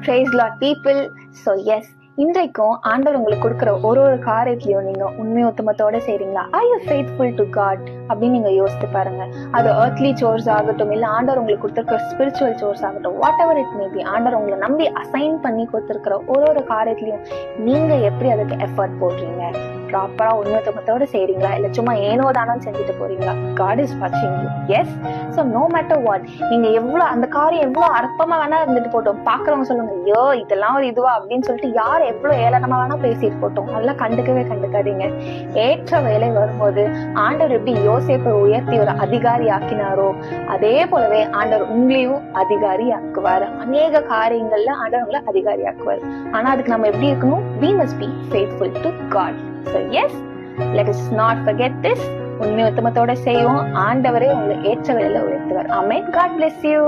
Praise Lord people. So yes, இன்றைக்கும் ஆண்டவர் உங்களுக்கு கொடுக்குற ஒரு காரியத்திலையும் நீங்க உண்மை உத்தமத்தோட செய்றீங்களா? Are you faithful to God அப்படின்னு நீங்க யோசித்து பாருங்க. அது earthly chores ஆகட்டும், இல்ல ஆண்டவர் உங்களுக்கு கொடுத்திருக்கிற spiritual chores ஆகட்டும், whatever it may be, ஆண்டவர் உங்களை நம்பி அசைன் பண்ணி கொடுத்திருக்கிற ஒரு காரியத்திலையும் நீங்க எப்படி அதுக்கு எஃபர்ட் போடுறீங்க? ப்ராப்பரா உண்மை உத்தமத்தோட செய்றீங்களா, இல்ல சும்மா ஏனோ தானோ செஞ்சுட்டு போறீங்களா? God is watching you. Yes. So no matter what, நீங்க எவ்வளவு அந்த காரியம் எவ்வளவு அற்பமா வேணா இருந்துட்டு போட்டோம், பாக்குறவங்க சொல்லுங்க, ஐயோ இதெல்லாம் ஒரு இதுவா அப்படின்னு சொல்லிட்டு யார் எவ்வளவு ஏளனமா வேணா பேசிட்டு போட்டோம், அதெல்லாம் கண்டுக்காதீங்க. ஏற்ற வேலை வரும்போது ஆண்டவர் எப்படி யோசேப்பை உயர்த்தி ஒரு அதிகாரி ஆக்கினாரோ, அதே போலவே ஆண்டவர் உங்களையும் அதிகாரி ஆக்குவாரு. அநேக காரியங்கள்ல ஆண்டவர் உங்களை அதிகாரி ஆக்குவாரு. ஆனா அதுக்கு நம்ம எப்படி இருக்கணும்? We must be faithful to God. So yes, let us not forget this. உண்மை உத்தமத்தோட செய்வோம், ஆண்டவரே உங்களை ஏற்ற வேலையில உயர்த்துவார். Amen. God bless you.